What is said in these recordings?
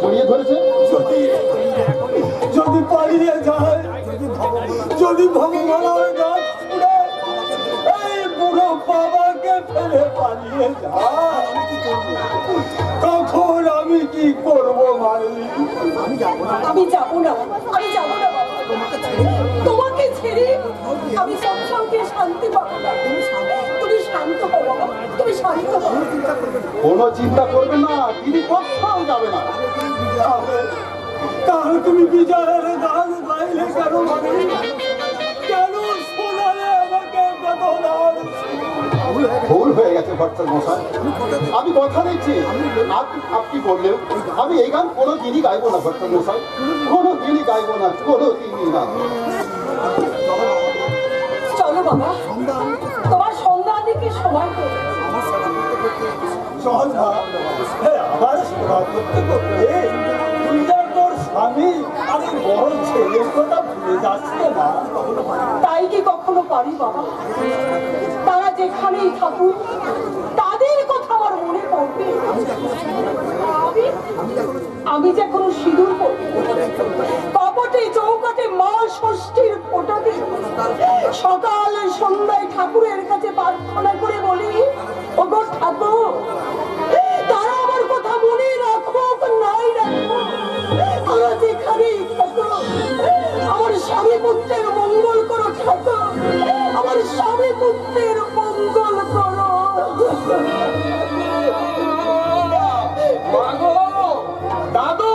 জড়িয়ে ধরেছে। যদি পালিয়ে যায়, যদি ভগবানের গাছ ছুড়ে এই বুড়ো বাবাকে ফেলে পালিয়ে যায়, তখন আমি কি করবো মালিক? আমি যাবো না, আমি যাবো না বাবা। তোমাকে ছেড়ে আমি সবসময় শান্তি পাবো না। তুমি শান্ত হও বাবা, তুমি শান্ত হও। কোনো চিন্তা করবে না, দিদি কোথাও যাবে না। তাহলে তুমি বিজয়ের গান গাইলে কেন মালিক? কেন শোনালে আমাকে বেদনার? ভুল হয়ে গেছে ভট্টার মশাই, আমি কথা দিচ্ছি আপনি বললেও আমি এই গান কোনো দিনই গাইবো না ভট্টার মশাই, কোনো দিনই গাইবো না, কোনো দিনই না। চলো বাবা, তোমার সন্ধ্যা দিকে সময় করে চল না, আবার সেবা করতে করতে তুই যা তোর স্বামী আর এই বড় ছেলের কথা ভুলে যাচ্ছে না। তাই কি কখনো পারি বাবা? তারা যেখানেই থাকুক তাদের কথা আমার মনে পড়বে। আমি যে কোনো সিঁদুর পড়ি, কপটে চৌকাটে মা ষষ্ঠীর ফোঁটা দিই, সকাল সন্ধ্যায় ঠাকুরের কাছে প্রার্থনা করে বলি, ওগো ঠাকুর তারা আমার কথা মনে রাখুক নাই রাখুক, তারা যেখানেই থাকুক আমার স্বামী পুত্রের মঙ্গল করো ঠাকুর, আমার স্বামী পুত্রের মঙ্গল করো। দাদু,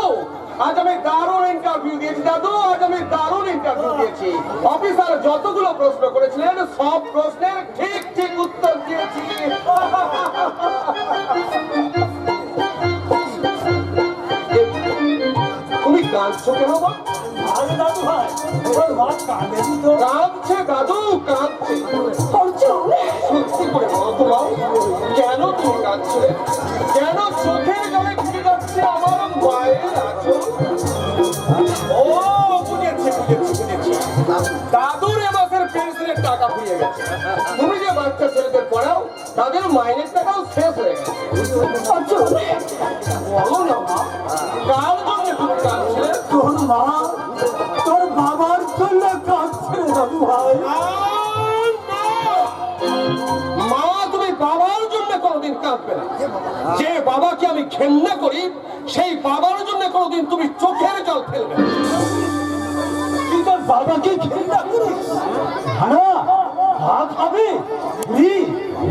আজ আমি দারুণ ইন্টারভিউ দিয়েছি। দাদু, আজ আমি দারুণ ইন্টারভিউ দিয়েছি। অফিসার যতগুলো প্রশ্ন করেছিলেন সব প্রশ্নের ঠিক ঠিক উত্তর দিয়েছি। তুমি কাঁদছো কেন? আরে দাদু ভাই, ওর মা কাঁদেনি তো? কাঁদছে দাদু, কাঁদছে। অর্জুন, সত্যি করে বলো তো মা, কেন তুমি কাঁদছিলে? কেন চোখের জলে ঘুরে যাচ্ছে আমার মায়ের আঁচল? ও বুঝেছি বুঝেছি বুঝেছি, দাদুর এ মাসের পেনশনের টাকা ফুরিয়ে গেছে। তুমি যে বাচ্চা ছেলেদের পড়াও তাদের মাইনের টাকাও শেষ হয়ে গেছে। অর্জুন বলো না মা, কার জন্য তুমি কাঁদছিলে? তোর মা তোর বাবার জন্য কাঁদছে দাদু ভাই। মা, তুমি বাবার জন্য কোনোদিন কাঁদবে না। যে বাবাকে আমি ঘেন্না করি সেই বাবার জন্য কোনোদিন তুমি চোখের জল ফেলবে না। তুই তোর বাবাকে ঘৃণা করিস? না, ভাব হবে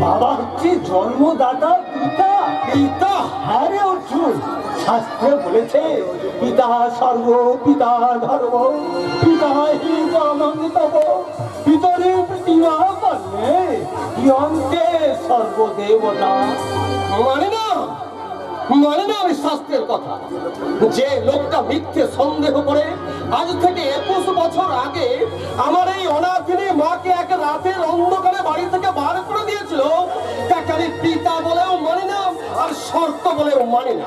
বাবা হচ্ছে জন্মদাতা পিতা। পিতা? আরে অর্জুন, শাস্ত্রে বলেছে পিতা সর্ব পিতা ধর্ম, পিতা হি জনন্তব, পিতরে প্রতিমা করলে ইয়ন্তে সর্বদেবতা। মানে না, মানে না আমি শাস্ত্রের কথা। যে লোকটা মিথ্যে সন্দেহ করে আজ থেকে 21 বছর আগে আমার এই অনাথিনী মাকে এক রাতের অন্ধকারে বাড়ি থেকে বার করে দিয়েছিল, তাকে আমি পিতা বলেও মানি না আর শর্ত বলেও মানি না।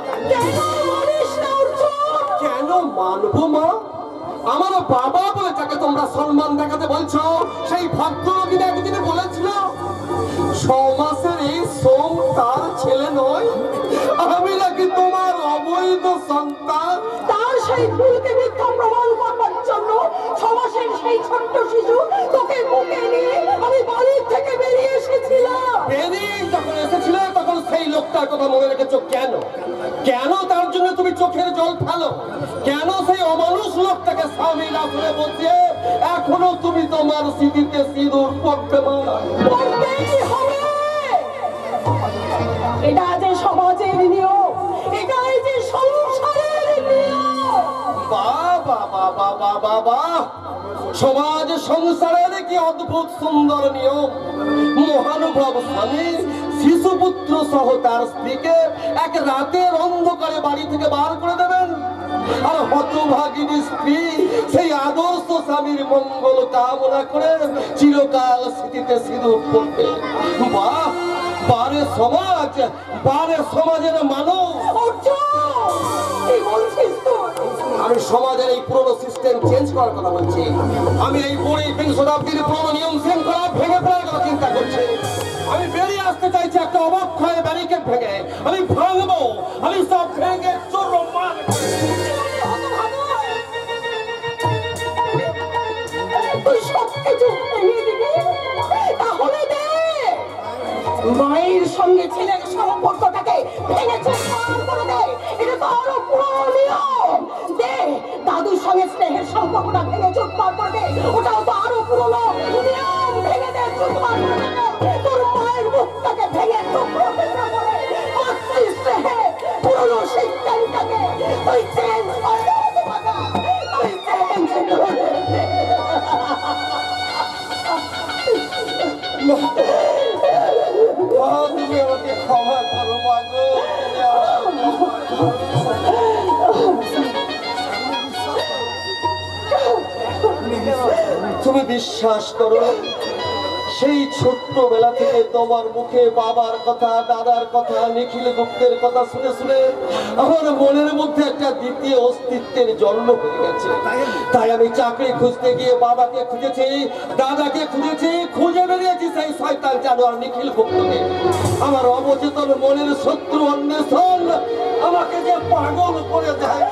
কেন মানবো মা? আমার বাবা বলে যাকে তোমরা সম্মান দেখাতে বলছো সেই ভদ্রলোকিনী একদিন বলেছিল 6 মাসের এই সোম তার ছেলে নয়, আমি নাকি তোমার অবৈধ সন্তান। তার সেই ভুলকে মিথ্যা প্রমাণ করবার জন্য সমাজের সেই ছোট্ট শিশু তোকে বুকে নিয়ে আমি বাড়ির থেকে বেরিয়ে এসেছিলাম। বেরিয়ে যখন এসেছিল তখন সেই লোকটার কথা মনে রেখেছো কেন? কেন তার জন্য তুমি চোখের জল ফেলো? কেন সেই অমানুষ লোকটাকে স্বামীর আসলে বলছে এখনো তুমি তোমার স্মৃতিতে সিঁদুর পড়তে পারো? পড়তেই হবে। এটা যে সমাজের নিয়ম, এটাই যে সংসারের নিয়ম। বাবা বাবা বাবা বাহ, সমাজ সংসারের কি অদ্ভুত সুন্দর নিয়ম। মহানুভব স্বামী শিশুপুত্র সহ তার স্ত্রীকে এক রাতের অন্ধকারে বাড়ি থেকে বার করে দেবেন, আর হতভাগিনী স্ত্রী সেই আদর্শ স্বামীর মঙ্গল কামনা করে চিরকাল স্মৃতিতে সিঁদুর পড়বে। বাহ, বারে সমাজ, বারে সমাজের মানুষ। আমি সমাজের এই পুরনো সিস্টেম চেঞ্জ করার কথা বলছি। আমি এই 20 শতাব্দীর পুরনো নিয়ম শৃঙ্খলা ভেঙে ফেলার কথা চিন্তা করছি। আমি বেরিয়ে আসতে চাইছি একটা অবক্ষয় ব্যারিকেড ভেঙে। আমি ভাঙবো, আমি সব ভেঙে চোর মায়ের সঙ্গে ছেলের সম্পর্কটাকে ভেঙে চুরমার করে দে। এটা তো আরো পুরো নিয়ম। দে, দাদুর সঙ্গে স্নেহের সম্পর্কটা ভেঙে চুরমার করে দে। ওটাও তো আরো পুরনো নিয়ম। ভেঙে দে, চুরমার করে দে। তোর মায়ের মুখটাকে ভেঙে টুকরো টুকরো করে মাতৃস্নেহে পুরনো শিক্ষাটাকে তুই চেঞ্জ করে দে। তুই চেঞ্জ করে দে। মা, তুমি আমাকে ক্ষমা করো মা গো, তুমি আমাকে ক্ষমা করো। তুমি বিশ্বাস করো, সেই ছোট্টবেলা থেকে তোমার মুখে বাবার কথা, দাদার কথা, নিখিল গুপ্তের কথা শুনে শুনে আমার মনের মধ্যে একটা দ্বিতীয় অস্তিত্বের জন্ম হয়ে গেছে। তাই আমি চাকরি খুঁজতে গিয়ে বাবাকে খুঁজেছি, দাদাকে খুঁজেছি, খুঁজে বেরিয়েছি সেই শয়তান জানোয়ার নিখিল গুপ্তকে। আমার অবচেতন মনের শত্রু অন্বেষণ আমাকে যে পাগল করে দেয়।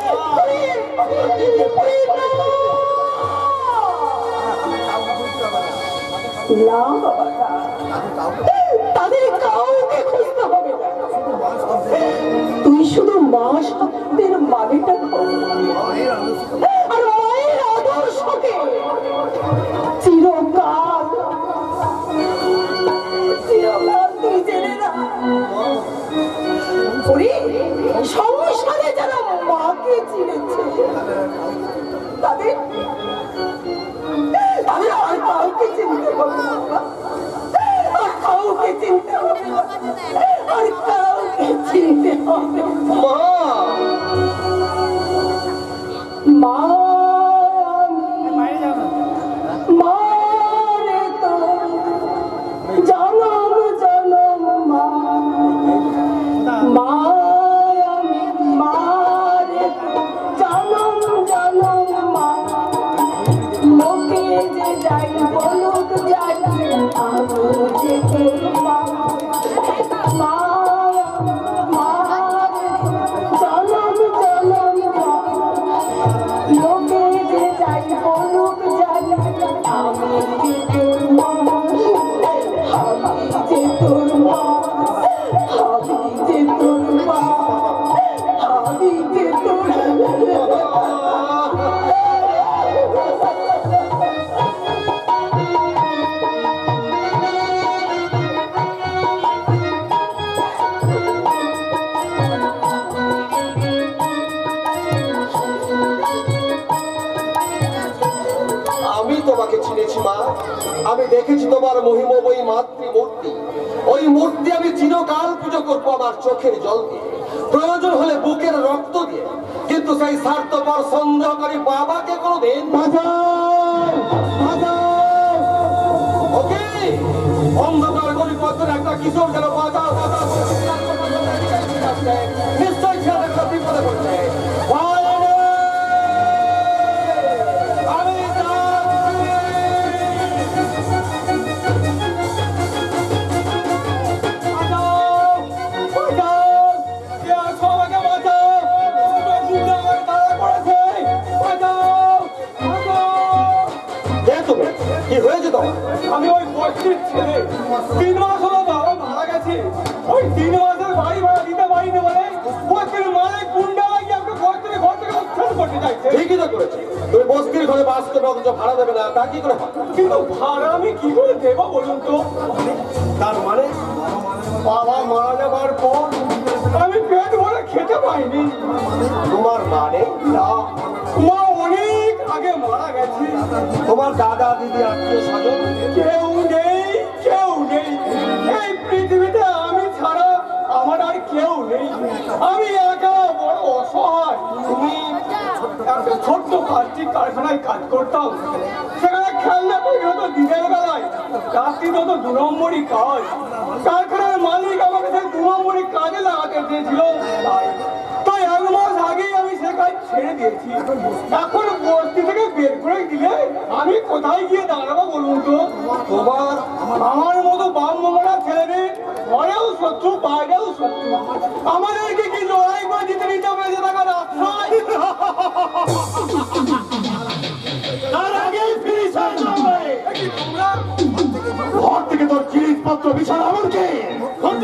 না বাবা, তাদের কাউকে খুঁজতে হবে না। তুই শুধু মা শব্দের মানেটা খোঁজ, আর মায়ের আদর্শকে চিরকাল তুই জেনে না। সংসারে যারা মাকে চিনেছে তাদের আর কাউকে চিনতে হবে না। আর কাউকে চিনতে হবে না। আর কাউকে চিনতে হবে না। মা, মা রে তো জনম জনম মা, মা আমি মা রে জনম জনম মা। লোকে যে যাই বলুক যাই আমি যে তোর মা। মা, মা রে জনম জনম মা। লোকে যে যাই বলুক যাই আমি যে তোর মা। আমি যে তোর মা, আমি যে তোর মা, আমি যে তোর আমি তোমাকে চিনেছি মা, আমি দেখেছি তোমার মহিমময়ী মাতৃমূর্তি। ওই মূর্তি আমি চিরকাল পুজো করবো আমার চোখের জল দিয়ে, প্রয়োজন হলে বুকের রক্ত দিয়ে। কিন্তু সেই স্বার্থপর সন্দেহকারী বাবাকে কোনোদিন ওকে অন্ধকার গলিপথের একটা কিশোর যেন বাজাও বাজাও নিশ্চয়ই সে একটা বিপদে পড়ছে। কি হয়েছে তোমার? আমি ওই বস্তির ছেলে, 3 মাস হলো বাবা মারা গেছে। ওই 3 মাসের বাড়ি ভাড়া দিতে পারিনি বলে বস্তির মালিক গুন্ডা লাগিয়ে আমাকে ঘর থেকে উচ্ছেদ করতে চাইছে। ঠিকই তো করেছে, তুমি বস্তির ঘরে বাস করবে অথচ ভাড়া দেবে না, তা কি করে হয়? কিন্তু ভাড়া আমি কি করে দেবো বলুন তো? তার মানে বাবা মারা যাবার পর আমি পেট ভরে খেতে পাইনি। তোমার মানে না, মা অনেক আগে মারা গেছে। তোমার দাদা দিদি আত্মীয় স্বজন কেউ নেই, কেউ নেই এই পৃথিবীতে। আমি ছাড়া আমার আর কেউ নেই। আমি একা বড় অসহায়। তুমি একটা ছোট্ট প্লাস্টিক কারখানায় কাজ করতাম। সেখানে খেলনা তৈরি হতো দিনের বেলায়, রাত্রি হতো 2 নম্বরই কাজ। কারখানার মালিক আমাকে সেই 2 নম্বরই কাজে লাগাতে চেয়েছিল। তাই 1 মাস আগেই আমি সে কাজ ছেড়ে দিয়েছি। এখন বস্তি থেকে বের করে দিলে আমি কোথায় গিয়ে দাঁড়াবো বলুন তো? তোমার আমার মতো বাম মামারা ছেলেদের ঘরেও শত্রু, বাইরেও শত্রু। আমাদেরকে কি লড়াই করে জিতে নিতে হবে যে টাকার আশ্রয়? তার আগেই ফিনিশ হয়ে যাবে। তোমরা ঘর থেকে তোর জিনিসপত্র বিছানা এমনকি তোর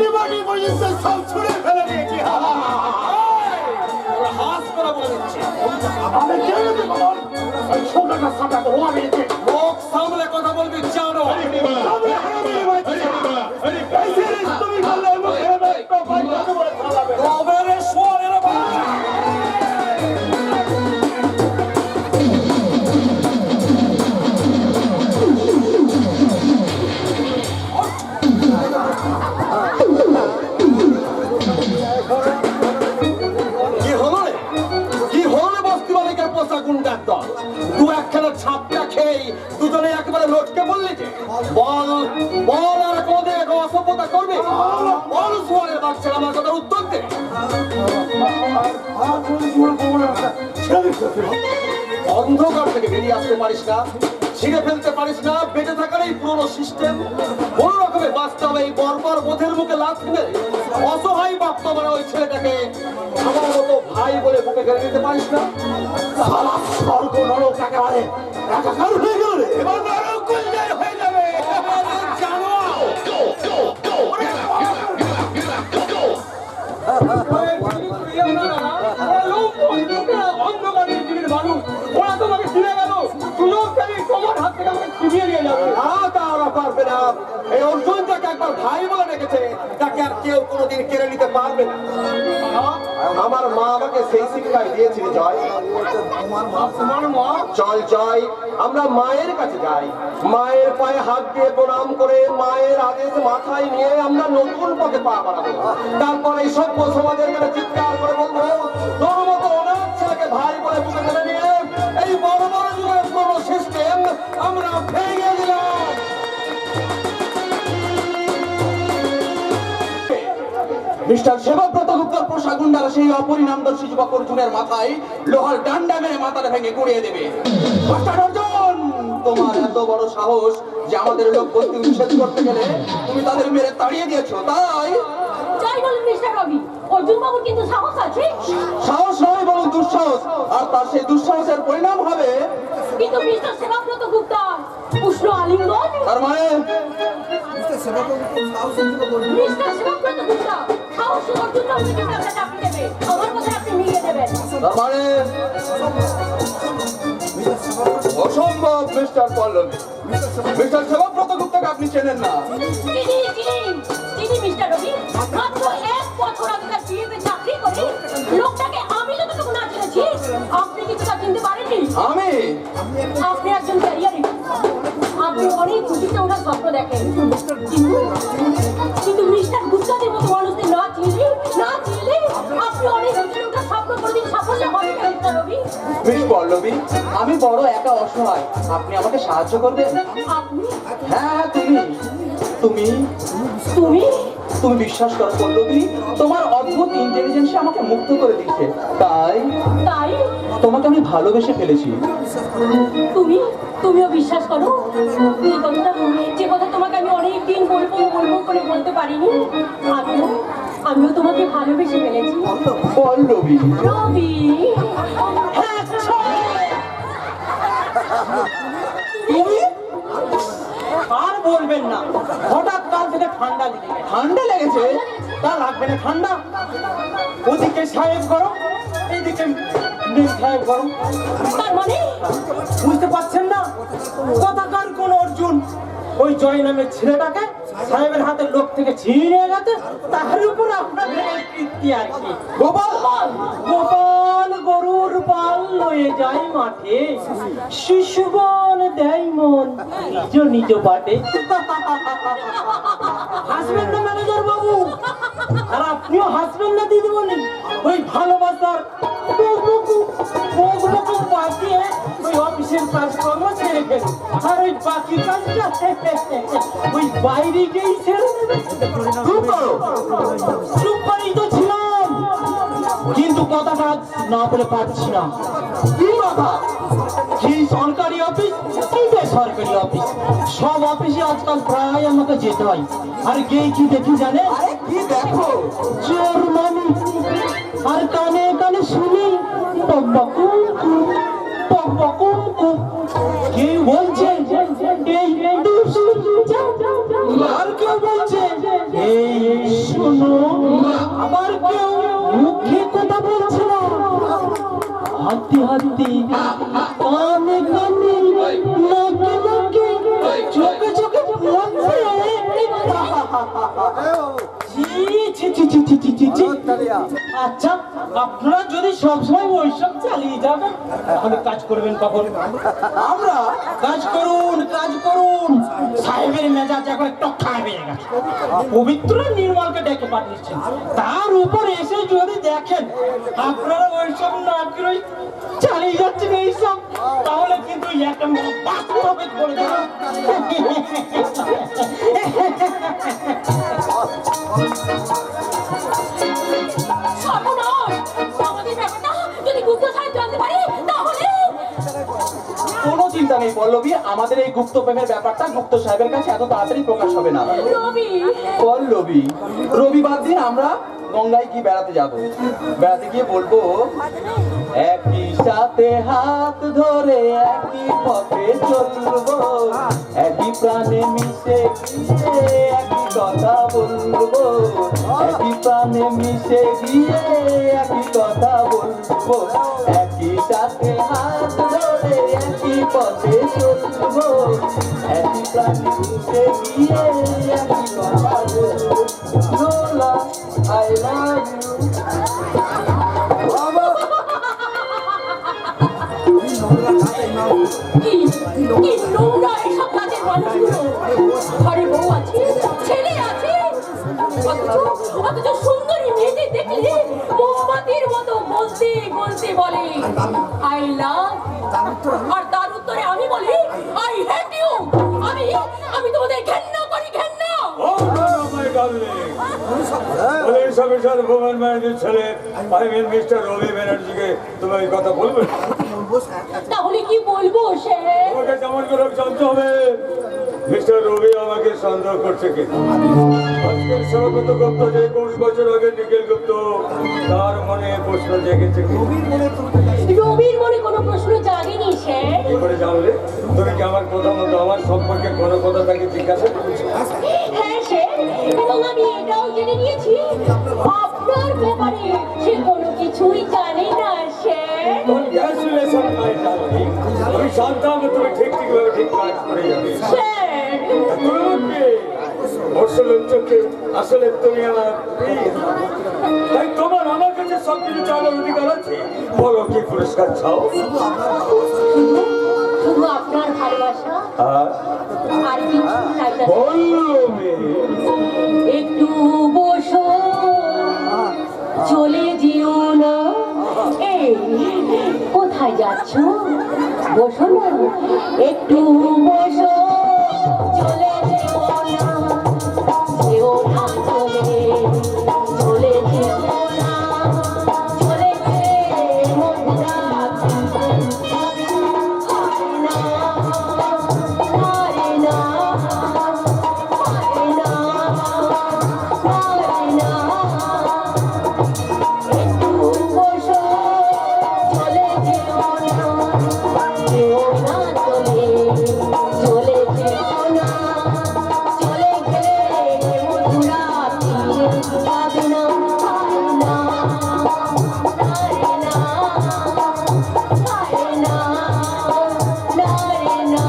টাকা সাটা তো রোয়া বেরিয়েছে। মুখ সামলে কথা বলবি জানো। তুমি বললে মুখে একটা বাইক করে চালাবে। তবে রে শুয়োরের বাচ্চা। কি হলো রে? কি হলো রে বস্তি বালিকার পোষা গুন্ডার দল? দু একখানা ছাপটা খেয়ে দুজনে একেবারে লটকে বললি যে? বল বল আর কোনদিন এরকম অসভ্যতা করবি? বল শুয়োরের বাচ্চা, আমার কথার উত্তর দে। অন্ধকার থেকে বেরিয়ে আসতে পারিস না, ছিঁড়ে ফেলতে পারিস না, বেঁচে থাকার এই পুরনো সিস্টেম কোন রকমে বাঁচতে হবে। এই বর্বর বোধের মুখে লাথ মেরে অসহায় বাপ মানে ওই ছেলেটাকে আমার মতো ভাই বলে বুকে ঘেরে নিতে পারিস না? সারা স্বর্গ নরক একেবারে একাকার হয়ে গেল রে। এবার নরক গুঞ্জার হয়ে যাবে। ওরা তোমাকে ছিঁড়ে গেল, সুযোগ পেলে তোমার হাত থেকে আমাকে ছিনিয়ে নিয়ে যাবে। না, তা ওরা পারবে না। এই অর্জুন যাকে একবার ভাই বলে রেখেছে তাকে আর কেউ কোনোদিন কেড়ে নিতে পারবে না। আমার মা আমাকে সেই শিক্ষাই দিয়েছিল জয়। তোমার মা? চল জয়, আমরা মায়ের কাছে যাই, মায়ের পায়ে হাত দিয়ে প্রণাম করে মায়ের আদেশ মাথায় নিয়ে আমরা নতুন পথে পা বাড়াবো। তারপর এই সভ্য সমাজের কাছে চিৎকার করে বলবো, তোর মতো অনাথ ছেলেকে ভাই বলে বুকে মেনে নিয়ে এই বড় বড় যুগের পুরো সিস্টেম আমরা ভেঙে দিলাম। মিস্টার সেবাব্রত গুপ্তর পোষা গুন্ডারা সেই অপরিণামদর্শী যুবক অর্জুনের মাথায় লোহার ডান্ডা মেরে মাথাটা ভেঙে গুড়িয়ে দেবে। মাস্টার অর্জুন, তোমার এত বড় সাহস যে আমাদের লোক বস্তি উচ্ছেদ করতে গেলে তুমি তাদের মেরে তাড়িয়ে দিয়েছো, তাই? যাই বলুন মিস্টার রবি, অর্জুন বাবুর কিন্তু সাহস আছে। সাহস নয় বরং দুঃসাহস, আর তার সেই দুঃসাহসের পরিণাম হবে কিন্তু মিস্টার সেবাব্রত গুপ্তা উষ্ণ আলিঙ্গন। তার মানে মিস্টার সেবাব্রত গুপ্তা সাহস অর্জুন বাবুকে কিন্তু একটা চাকরি দেবে, আমার কথা আপনি মিলিয়ে দেবেন। তার মানে অসম্ভব মিস্টার পল্লবী। মিস্টার সেবাব্রত গুপ্তাকে আপনি চেনেন না। চিনি মিস্টার রবি, মাত্র 1 বছর আগে তার বিয়েতে চাকরি করে লোকটাকে আমি যতটুকু না চিনেছি আপনি কিছুটা চিনতে পারেননি। আপনি একজন ক্যারিয়ার, আপনি অনেক খুশিতে ওনার স্বপ্ন দেখেন, কিন্তু মিস্টার গুপ্তাদের মতো মানুষদের না চিনলে আপনি অনেক খুশিতে ওনার স্বপ্ন কোনোদিন সাফল্য হবে না মিস্টার রবি। মিস পল্লবী, আমি বড় একা অসহায়, আপনি আমাকে সাহায্য করবেন? আপনি? হ্যাঁ, তুমি তুমি তুমি তুমি বিশ্বাস করো পল্লবী, তোমার অদ্ভুত ইন্টেলিজেন্স আমাকে মুক্ত করে দিচ্ছে, তাই তাই তোমাকে আমি ভালোবেসে ফেলেছি। তুমিও বিশ্বাস করো যে কথা তোমাকে আমি অনেকদিন বলবো করে বলতে পারিনি, আমিও তোমাকে ভালোবেসে ফেলেছি পল্লবী। রবি। তুমি আর বলবেন না, হঠাৎ কাল থেকে ঠান্ডা লেগেছে। তা লাগবে না ঠান্ডা, ওদিকে সাহেব গরম, এইদিকে মেয়ে সাহেব গরম। তার মানে বুঝতে পারছেন না? কথাকার কোন অর্জুন ওই জয় নামের ছেলেটাকে সাহেবের হাতের লোক থেকে ছিনিয়ে নিয়ে গেছে, তার উপর আপনাদের এই কীর্তি আর কি। গোপাল গরুর পাল লয়ে যায় মাঠে, শিশুগণ দেয় মন নিজ নিজ পাটে। হাসবেন না ম্যানেজার বাবু, আর আপনিও হাসবেন না দিদিমণি। ওই ভালোবাসার বাদ দিয়ে ওই অফিসের কাজকর্ম ছেড়ে ফেলুন, আর ওই বাকি কাজটা ওই বাইরে গিয়েই ছেড়ে দেবে। চুপ করেই তো ছিলাম, কিন্তু কথাটা না বলে পারছি না। কি কথা? কি সরকারি অফিস, কি বেসরকারি অফিস, সব অফিসে আজকাল প্রায় আমাকে যেতে হয়। আর গিয়ে কি দেখি জানে? কি দেখো? চোর মানুষ, আর কানে কানে শুনি কেউ বলছে আর কেউ বলছে এই শোনো, আবার কেউ মুখে কথা বলছে না, হাতি হাতি কানে কানে নাকে নাকে চোখে চোখে পড়ছে আচ্ছা আপনারা যদি সবসময় ওইসব চালিয়ে যাবেন তাহলে কাজ করবেন কখন? আমরা কাজ করুন কাজ করুন। সাহেবের মেজাজ একবার টক্কা বেড়ে গেছে। পবিত্র নির্মলকে ডেকে পাঠিয়েছেন, তার উপর এসে যদি দেখেন আপনারা ওইসব না করে চালিয়ে যাচ্ছেন এইসব, তাহলে কিন্তু একটা বাস্তবে করে দেবেন। কোনো চিন্তা নেই পল্লবী, আমাদের এই গুপ্ত প্রেমের ব্যাপারটা গুপ্ত সাহেবের কাছে এত তাড়াতাড়ি প্রকাশ হবে না। পল্লবী, রবিবার দিন আমরা গঙ্গায় কি বেড়াতে যাব। বেড়াতে গিয়ে বলবো একই সাথে হাত ধরে একই পথে চলবো, একই প্রাণে মিশে গিয়ে একই কথা বলবো, একই প্রাণে মিশে গিয়ে একই কথা বলবো, একই সাথে হাত ধরে একই পথে চলবো, একই প্রাণে মিশে গিয়ে একই কথা বলবো। নোলা I love you. কি নোংরা এসব কাজের মানুষগুলো। ঘরে বউ আছে, ছেলে আছে, অথচ সুন্দরী মেয়েদের দেখলে মোমবাতির মতো গলতে গলতে বলে আই লাভ, আর তার উত্তরে আমি বলি আই হেট ইউ। আমি তোমাদের ঘেন্না করি, ঘেন্না। তাহলে কি বলবো সে? মিস্টার রবি আমাকে সন্দেহ করছে কি? আজকের সভাপতি গুপ্ত যে 20 বছর আগে নিখিল গুপ্ত, তার মনে প্রশ্ন জেগেছে কি? রবির মনে কোনো প্রশ্ন জাগেনি সে। কি করে জানলে? তুমি কি আমার কথা মতো আমার সম্পর্কে কোনো কথা তাকে জিজ্ঞাসা করেছো? হ্যাঁ সে, এবং আমি এটাও জেনে নিয়েছি আপনার ব্যাপারে সে কোনো কিছুই জানে না সে। Congratulations, my darling. আমি জানতাম তুমি ঠিকভাবে ঠিক কাজ করে যাবে। আসলে তুমি আমার প্রিয়। তাই তোমার আমার কাছে সবকিছু চাওয়ার অধিকার আছে। বলো কি পুরস্কার চাও? শুধু আপনার ভালোবাসা আর কিছু চাইতে। একটু বসো, চলে যেও না। এই কোথায় যাচ্ছ? বসো না, একটু বসো, চলে যেও না, যেও না চলে, চলে যেও না, চলে গেলে মনটা হারে না, হারে না, হারে না, হারে না। একটু বসো, চলে যেও না, যেও না চলে, চলে যেও না, চলে গেলে মধুরা ফিরে পাবে না। হারে না, হারে না, হারে না, হারে না।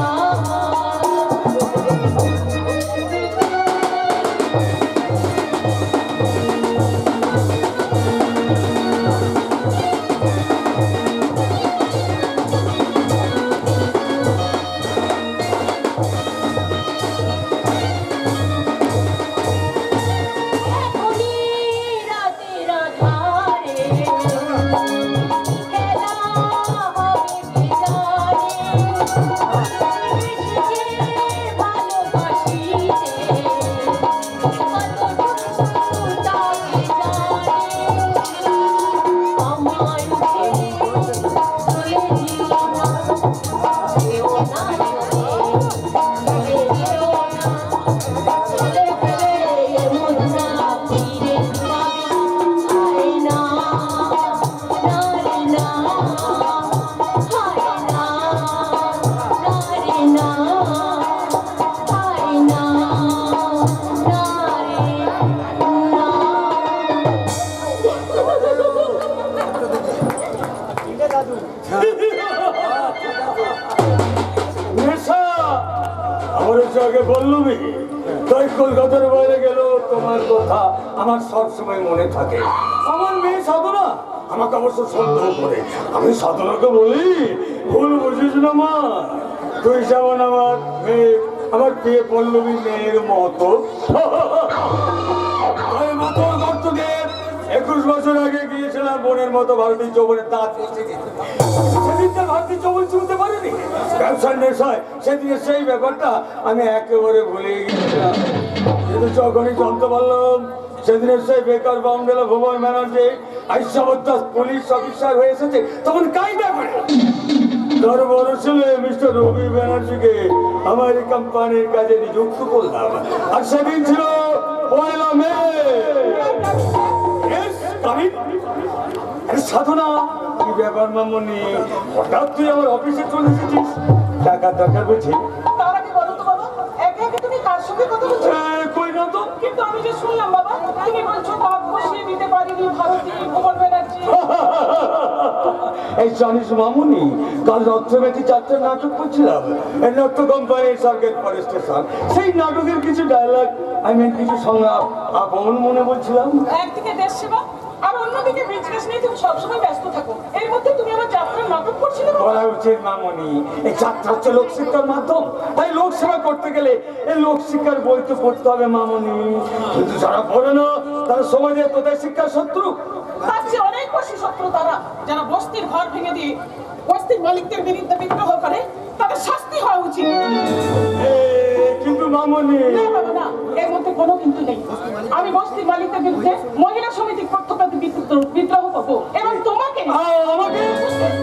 এখনই রাতের আধারে খেলা হবে কি জানে, ভালোবাসিতে কতটুকু তাকে জানে। আমায় ছেড়ে চলে যেও না, যেও না চলে, চলে যেও না, চলে গেলে মধুরা ফিরে পাবে না। হারে না, হারে না, নেশা আমার হচ্ছে আগে বললুমি, তাই কলকাতার বাইরে গেল তোমার কথা আমার সবসময় মনে থাকে। আমার মেয়ে সাধনা আমাকে অবশ্য সন্দেহ করে। আমি সাধনাকে বলি, ভুল বুঝিস না মা, তুই যেমন আমার মেয়ে, আমার প্রিয় পল্লবী মেয়ের মতো। তাই মাথার গর্ত দিয়ে 21 বছর আগে গিয়েছিলাম বোনের মতো ভারতীয় যৌবনের দাঁত এসে গেছে। সেদিন তার ভারতীয় যৌবন চুলতে পারিনি, ব্যবসার নেশায় সেদিনের সেই ব্যাপারটা আমি একেবারে ভুলে গিয়েছিলাম। কিন্তু যখনই জানতে পারলাম সেদিনের সেই বেকার বামডেলা ভুবন ব্যানার্জি আইসাবদ্ধ পুলিশ অফিসার হয়ে এসেছে, তখন কায়দা করে তার বড় ছেলে মিস্টার রবি ব্যানার্জিকে আমার এই কোম্পানির কাজে নিযুক্ত করলাম। আর সেদিন ছিল 1 মে। সাধনা, কি ব্যাপার মামনি, হঠাৎ তুই আমার অফিসে চলে এসেছিস? টাকার দরকার বুঝি? তার আগে বলো তো বাবা, একে একে তুমি কার সঙ্গে কথা বলছো? কই না তো। কিন্তু আমি যে শুনলাম বাবা, তুমি বলছো দাঁত বসিয়ে দিতে পারিনি ভারতী ভুবন ব্যানার্জি। এই জানিস মামুনি, কাল রাত্রে 4টা নাটক করছিলাম এই নাট্য কোম্পানির সার্কেট পর স্টেশন। সেই নাটকের কিছু ডায়লগ, কিছু সংলাপ আপন মনে বলছিলাম। একদিকে দেশ সেবা আর অন্যদিকে বিজনেস নিয়ে তুমি সবসময় ব্যস্ত থাকো, এর মধ্যে তুমি আমার যাত্রার নাটক করছিলে বাবা। বলা উচিত মামনি, এই যাত্রা হচ্ছে লোকশিক্ষার মাধ্যম, তাই লোক সেবা করতে গেলে এই লোকশিক্ষার বই তো পড়তে হবে মামনি। কিন্তু যারা পড়ে না তারা সমাজে তোদের শিক্ষার শত্রু। তার চেয়ে অনেক বেশি শত্রু তারা যারা বস্তির ঘর ভেঙে দিয়ে বস্তির মালিকদের বিরুদ্ধে বিদ্রোহ করে, তাদের শাস্তি হওয়া উচিত। কিন্তু মামনি, না বাবা না, এর মধ্যে কোনো কিন্তু নেই। আমি বস্তির মালিকদের বিরুদ্ধে মহিলা সমিতির পক্ষপাতী বিদ্রোহ করবো এবং তোমাকে আমাকে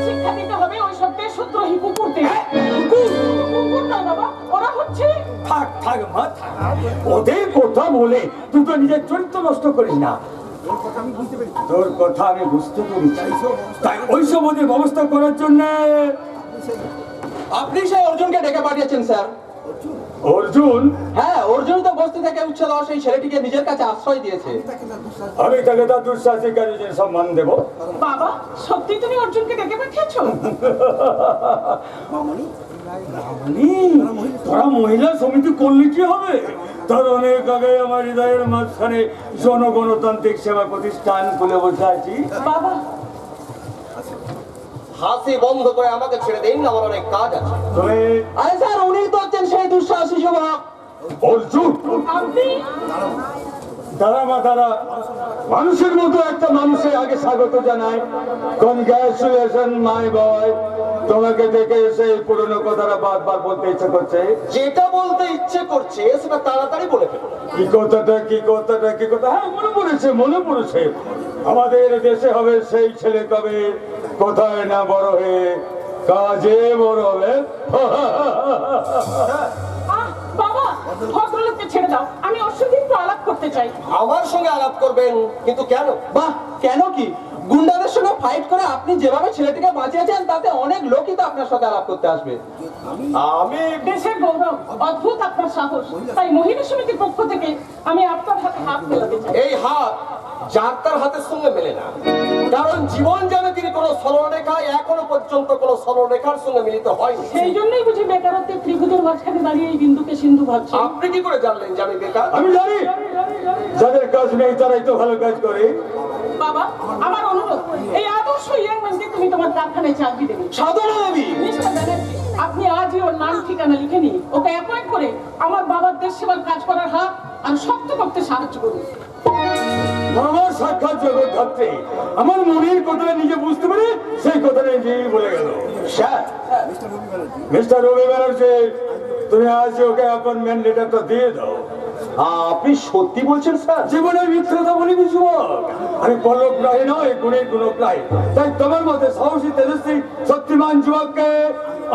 শিক্ষা দিতে হবে ওই সব দেশদ্রোহী কুকুরদের। কুকুর নয় বাবা, ওরা হচ্ছে থাক থাক মা থাক। ওদের কথা বলে তুই তো নিজের চরিত্র নষ্ট করিস না। তোর কথা আমি বুঝতে পেরেছি, তাই ওইসব ওদের ব্যবস্থা করার জন্য আপনি সেই অর্জুনকে ডেকে পাঠিয়েছেন স্যার। অর্জুন? হ্যাঁ, অর্জুন তো বস্তি থেকে উচ্ছেদ হওয়া সেই ছেলেটিকে নিজের কাছে আশ্রয় দিয়েছে। আমি তাকে তার দুঃসাহসিকারীদের সম্মান দেব। বাবা, সত্যি তুমি অর্জুনকে ডেকে পাঠিয়েছো? তোরা মহিলা সমিতি করলে কি হবে? তার অনেক আগে আমার হৃদয়ের মাঝখানে জনগণতান্ত্রিক সেবা প্রতিষ্ঠান খুলে বসে আছি। বাবা, হাসি বন্ধ করে আমাকে ছেড়ে দিন, আমার অনেক কাজ আছে। তুমি আরে স্যার, উনি তো হচ্ছেন সেই দুঃসাহসী যুবক অর্জুন। আপনি তারা মা তারা মানুষের মতো একটা মানুষের আগে স্বাগত জানায়। কনগ্রাচুলেশন মাই বয়, তোমাকে দেখে এসে এই পুরনো কথাটা বারবার বলতে ইচ্ছে করছে। যেটা বলতে ইচ্ছে করছে সেটা তাড়াতাড়ি বলে ফেলো। কি কথাটা কি কথাটা কি কথা? হ্যাঁ, মনে পড়েছে। আমাদের দেশে হবে সেই ছেলে কবে কোথায় না বড় হয়ে কাজে বড় হবে। বাবা, ভদ্রলোককে ছেড়ে দাও, আমি ওর সঙ্গে একটু আলাপ করতে চাই। আমার সঙ্গে আলাপ করবেন, কিন্তু কেন? বাহ, কেন কি? গুন্ডাদের সঙ্গে ফাইট করে আপনি যেভাবে ছেলেটিকে বাঁচিয়েছেন তাতে অনেক লোকই তো আপনার সাথে আলাপ করতে আসবে। আমি দেশের গৌরব, অদ্ভুত আপনার সাহস, তাই মহিলা সমিতির পক্ষ থেকে আমি আপনার হাতে হাত মেলাতে চাই। এই হাত যাত্রার হাতের সঙ্গে মেলে না, কারণ জীবন জানে তিনি কোনো সরলরেখায় এখনো পর্যন্ত কোনো সরলরেখার সঙ্গে মিলিত হয়নি। সেই জন্যই বুঝি বেকারত্বের ত্রিভুজের মাঝখানে দাঁড়িয়ে এই বিন্দুকে সিন্ধু ভাবছি। আপনি কি করে জানলেন যে আমি বেকার? আমি জানি যাদের কাজ নেই তারাই তো ভালো কাজ করে। বাবা, আমার অনুরোধ, এই আদর্শ ইয়াং ম্যানকে তুমি তোমার কারখানায় চাকরি দেবে। সাধনা দেবী, মিস্টার ব্যানার্জি, আপনি আজই ওর নাম ঠিকানা লিখে নিন, ওকে অ্যাপয়েন্ট করে আমার বাবার দেশ সেবার কাজ করার হাত আর শক্ত করতে সাহায্য করুন। আমার সাক্ষাৎ জগৎ ধাত্রী আমার মনের কথাটা নিজে বুঝতে পারে সেই কথাটা নিজেই বলে গেল। স্যার, মিস্টার রবি ব্যানার্জি, তুমি আজ ওকে অ্যাপয়েন্টমেন্ট লেটারটা দিয়ে দাও। আপনি সত্যি বলছেন স্যার? জীবনে মিথ্যা বলি যুবক, আমি পল্লবগ্রাহী নয়, গুণের গুণগ্রাহী। তাই তোমার মধ্যে সাহসী তেজস্বী শক্তিমান যুবককে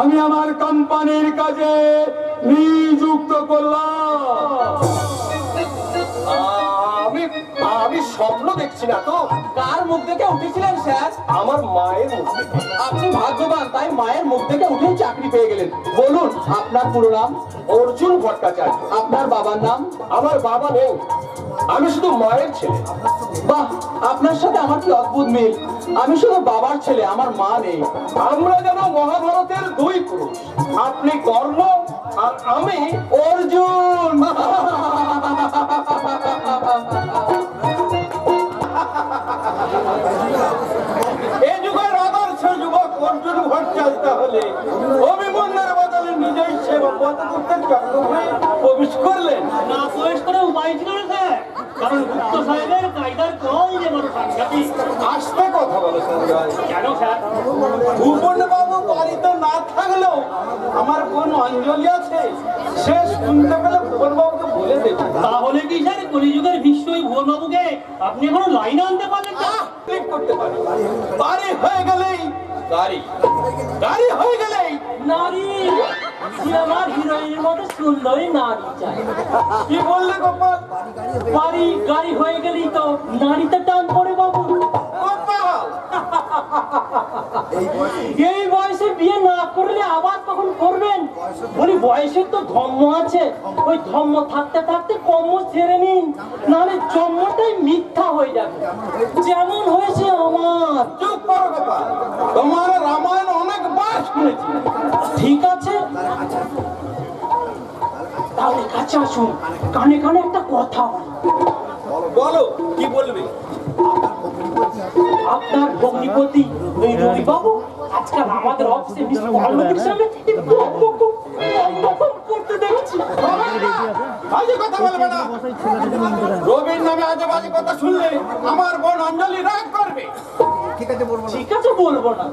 আমি আমার কোম্পানির কাজে নিযুক্ত করলাম। আমি স্বপ্ন দেখছি না তো। কার মুখ দেখে উঠেছিলেন স্যার? আমার মায়ের মুখ থেকে। আপনি ভাগ্যবান, তাই মায়ের মুখ দেখে উঠেই চাকরি পেয়ে গেলেন। বলুন আপনার পুরো নাম? অর্জুন ভট্টাচার্য। আপনার বাবার নাম? আমার বাবা নেই, আমি শুধু মায়ের ছেলে। বাহ, আপনার সাথে আমার কি অদ্ভুত মিল। আমি শুধু বাবার ছেলে, আমার মা নেই। আমরা যেন মহাভারতের দুই পুরুষ, আপনি কর্ণ আর আমি অর্জুন। এই যুগের আদর্শ যুবক অর্জুন ভট্টাচার্য হলে অভিমন্যুর বদলে নিজেই সেবা পদগুপ্তের চক্রে প্রবেশ করলেন। না প্রবেশ করে উপায় ছিল না স্যার, কারণ গুপ্ত সাহেবের কায়দার কল যে বড় সাংঘাতিক। আসতে কথা বলো সঞ্জয়। কেন স্যার? ভূপন বাবু বাড়িতে না থাকলেও আমার বোন অঞ্জলি আছে, সে শুনতে পেলে ভূপন বাবুকে বলে দেবে। তাহলে কি স্যার কলিযুগের বিশ্বই ভুবনবাবুকে আপনি এখনো লাইন আনতে পারলেন না? ঠিক করতে পারি। বাড়ি হয়ে গেলেই গাড়ি, গাড়ি হয়ে গেলেই নারী, সে আমার হিরোইনের মতো সুন্দরী নারী চাই। কি বললে গোপাল? বাড়ি গাড়ি হয়ে গেলেই তো নারীতে টান পড়ে বাবু। গোপাল, এই বয়সে বিয়ে না করলে আবার কখন করবেন? বলি বয়সের তো ধর্ম আছে, ওই ধর্ম থাকতে থাকতে কর্ম ছেড়ে নিন, নাহলে জন্মটাই মিথ্যা হয়ে যাবে, যেমন হয়েছে আমার। চুপ করো গোপাল, তোমার রামায়ণ অনেকবার শুনেছি। ঠিক আছে, তাহলে কাছে আসুন, কানে কানে একটা কথা বলি। বলো, কি বলবে? আপনার ভগ্নিপতি ওই রবি বাবু আজকাল আমাদের অফিসে মিস্টার পার্বতীর সামনে করতে দেখছি। বাজে কথা বলবে না। রবির নামে আজে বাজে কথা শুনলে আমার বোন অঞ্জলি রাগ করবে। ঠিক আছে, বলবো না।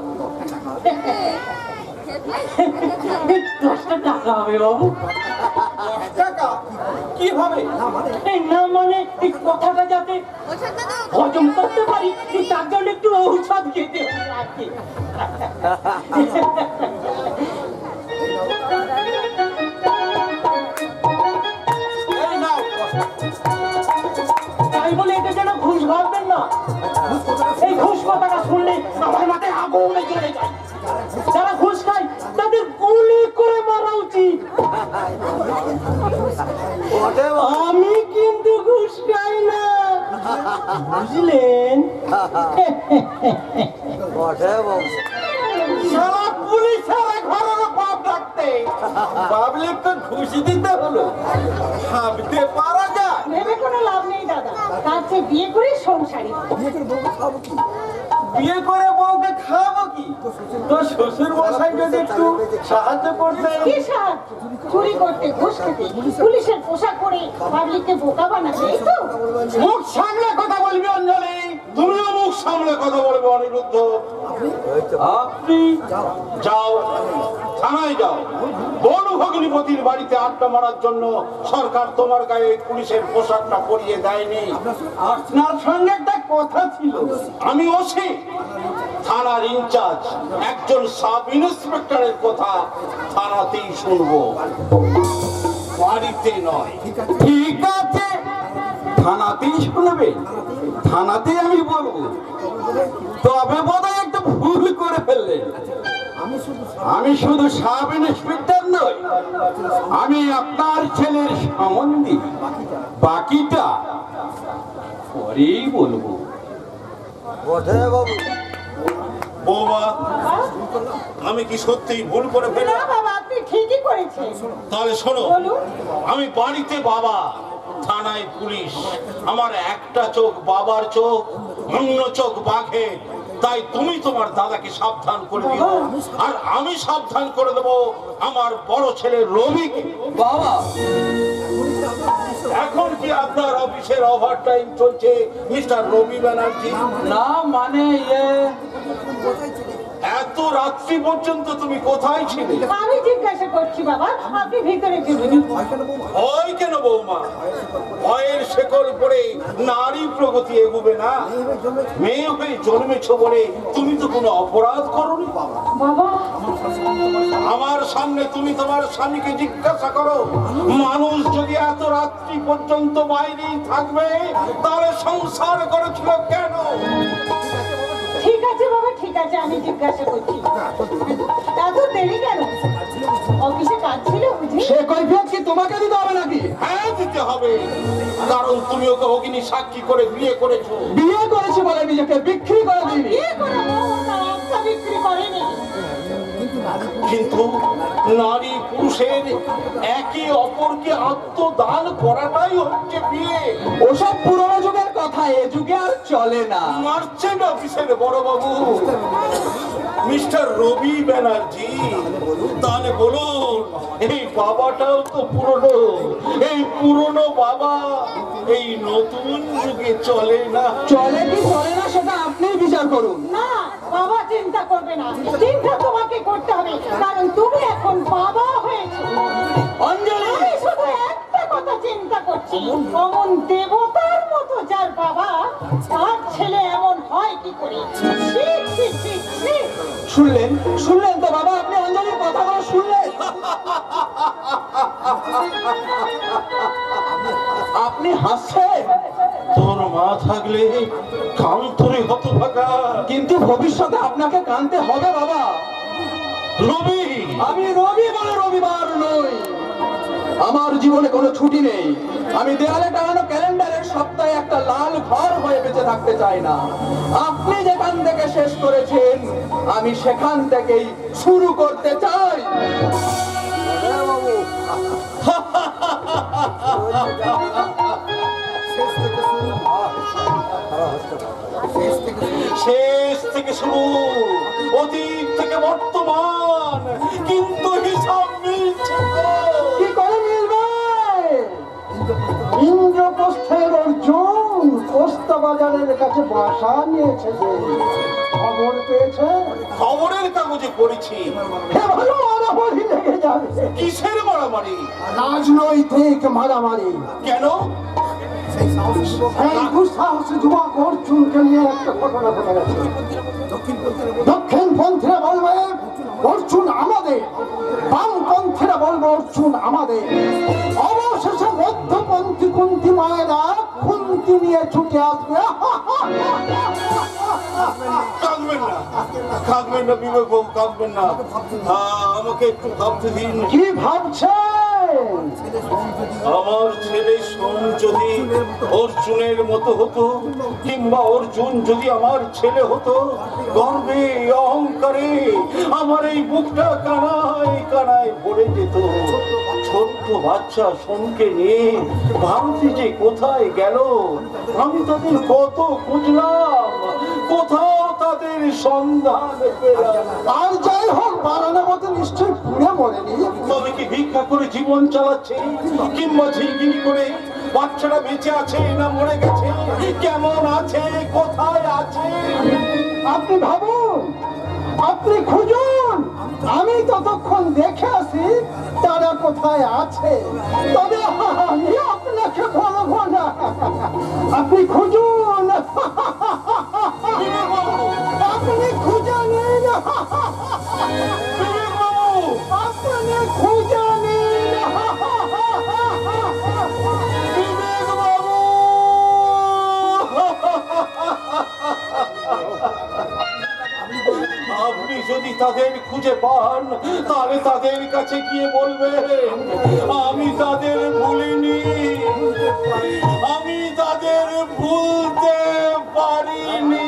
10টা টাকা হবে বাবু। 10 টাকা? কিভাবে? এই না মানে এই কথাটা যাতে হজম করতে পারি, তার জন্য একটু ঔষধ খেতে হবে আর কি। এই নাও। তাই বলে এটা যেন ঘুষ ভাববেন না। এই ঘুষ কথাটা শুনলে আমার মাথায় আগুনে চলে যায়। যারা ঘুষ খায় তাদের গুলি করে মারা উচিত। আমি কিন্তু ঘুষ খাই না, বুঝলেন? সারা পুলিশের ঘরের পাপ রাখতে পাবলিককে ঘুষি দিতে হলো, ভাবতে পারা যায়? ভেবে কোনো লাভ নেই দাদা, তার চেয়ে বিয়ে করে সংসারী। বিয়ে করে বউকে খাওয়াবো কি? তো শ্বশুর মশাই যদি একটু সাহায্য করতে। কি সাহায্য? চুরি করতে, ঘুষ খেতে, পুলিশের পোশাক পরে পাবলিককে বোকা বানাতে, এই তো? মুখ সামলে কথা বলবি অঞ্জলি। তুমিও মুখ সামলে কথা বলবে অনিরুদ্ধ। আপনি যাও, থানায় যাও। বনু ভগ্নিপতির বাড়িতে আড্ডা মারার জন্য সরকার তোমার গায়ে পুলিশের পোশাকটা পরিয়ে দেয়নি। আপনার সঙ্গে একটা কথা ছিল। আমি ওসি, থানার ইনচার্জ, একজন সাব ইন্সপেক্টরের কথা থানাতেই শুনবো, বাড়িতে নয়। ঠিক আছে, থানাতেই শুনবে, থানাতে আমি বলবো। তবে বোধহয় একটু ভুল করে ফেললেন। আমি শুধু সাব ইন্সপেক্টর নই, আমি আপনার ছেলের সম্বন্ধী। বাকিটা পরেই বলবো। বৌমা, আমি কি সত্যি ভুল করে না ফেললাম? বাবা, আপনি ঠিকই করেছেন। তাহলে শোনো, বলুন। আমি বাড়িতে বাবা, থানায় পুলিশ। আমার একটা চোখ বাবার চোখ, অন্য চোখ বাঘের। তাই তুমি তোমার দাদাকে সাবধান করে দিও, আর আমি সাবধান করে দেবো আমার বড় ছেলে রবিকে। বাবা, এখন কি আপনার অফিসের ওভারটাইম চলছে মিস্টার রবি ব্যানার্জি? না মানে এত রাত্রি পর্যন্ত তুমি কোথায় ছিলে? আমি জিজ্ঞাসা করছি বাবা, আপনি ভিতরে চলুন। ভয় কেন বৌমা? ভয়ের শেকল পড়ে নারী প্রগতি এগোবে না। মেয়ে হয়ে জন্মেছ বলে তুমি তো কোনো অপরাধ করোনি। বাবা, আমার সামনে তুমি তোমার স্বামীকে জিজ্ঞাসা করো, মানুষ যদি এত রাত্রি পর্যন্ত বাইরেই থাকবে তাহলে সংসার করেছিল কেন? ঠিক আছে বাবা, ঠিক আছে, আমি জিজ্ঞাসা করছি। এত দেরি কেন? অফিসে কাজ ছিল বুঝি? সে কৈফিয়ত কি তোমাকে দিতে হবে নাকি? হ্যাঁ, দিতে হবে। কারণ তুমি ওকে অগ্নি সাক্ষী করে বিয়ে করেছো। বিয়ে করেছি বলে নিজেকে বিক্রি করে দিইনি। বিয়ে করে বউ তার আত্মা বিক্রি করেনি। কিন্তু নারী পুরুষের একে অপরকে আত্মদান করাটাই হচ্ছে বিয়ে। ওসব পুরোনো যুগের কথা এ যুগে আর চলে না। মার্চেন্ট অফিসের বড় বাবু মিস্টার রবি ব্যানার্জি, তাহলে বলুন এই বাবাটাও তো পুরনো, এই পুরনো বাবা এই নতুন যুগে চলে না। চলে কি চলে না সেটা আপনি বিচার করুন। না বাবা চিন্তা করবে না, চিন্তা তোমাকে করতে হবে, কারণ তুমি এখন বাবা হয়েছো। অঞ্জলি, আমি শুধু একটা কথা চিন্তা করছি, অমন দেবতার মতো যার বাবা তার ছেলে এমন হয় কি করে? ছি, ছি, ছি, ছি। শুনলেন শুনলেন তো বাবা, আপনি অঞ্জলির কথাগুলো শুনলেন? আপনি হাসছেন, তোর মা থাকলে কান ধরে হতভাগা। কিন্তু ভবিষ্যতে আপনাকে কানতে হবে বাবা। রবি, আমি রবি বলে রবিবার নই। আমার জীবনে কোনো ছুটি নেই। আমি দেয়ালে টাঙানো ক্যালেন্ডারের সপ্তাহে একটা লাল ঘর হয়ে বেঁচে থাকতে চাই না। আপনি যেখান থেকে শেষ করেছেন আমি সেখান থেকেই শুরু করতে চাই। শেষ থেকে শুরু, অতীত থেকে বর্তমান, কিন্তু হিসাব মিলছে না। কি করে মিলবে? ইন্দ্রপ্রস্থের অর্জুন পোস্তা বাজারের কাছে বাসা নিয়েছে যে খবর পেয়েছে, খবরের কাগজে পড়েছি। ভালো মারামারি লেগে যাবে। কিসের মারামারি? রাজনৈতিক মারামারি। কেন? এই দুঃসাহসী যুবক অর্জুনকে নিয়ে একটা ঘটনা ঘটে গেছে। দক্ষিণপন্থীরা বলবে অর্জুন আমাদের, বামপন্থীরা বলবে অর্জুন আমাদের। অবশেষে মধ্যপন্থী কুন্তি মায়েরা কুন্তি নিয়ে ছুটে আসবে। কাঁদবেন না, কাঁদবেন না বিবেক বাবু, কাঁদবেন না। আমাকে একটু ভাবতে দিন। কি ভাবছেন? আমার ছেলে সোম যদি অর্জুনের মতো হতো, কিংবা অর্জুন যদি আমার ছেলে হতো, গর্বে অহংকারে আমার এই বুকটা কানায় কানায় ভরে যেত। ছোট্ট বাচ্চা সোমকে নিয়ে ভারতী যে কোথায় গেল, আমি তাদের কত খুঁজলাম, কোথাও তাদের সন্ধান পেলাম। আর যাই হোক বানানোর মতো নিশ্চয়ই পুড়ে মরেনি। তবে কি ভিক্ষা করে জীবন চালাচ্ছে, কিংবা ঝিলগিরি করে? বাচ্চাটা বেঁচে আছে না মরে গেছে, কেমন আছে, কোথায় আছে? আপনি ভাবুন, আপনি খুঁজুন, আমি ততক্ষণ দেখে আসি তারা কোথায় আছে। তবে আমি আপনাকে বলবো না। আপনি খুঁজুন, আপনি খুঁজে নিন, আপনি খুঁজে নিন। আপনি যদি তাদের খুঁজে পান, তাহলে তাদের কাছে গিয়ে বলবেন আমি তাদের ভুলিনি, আমি তাদের ভুলতে পারিনি।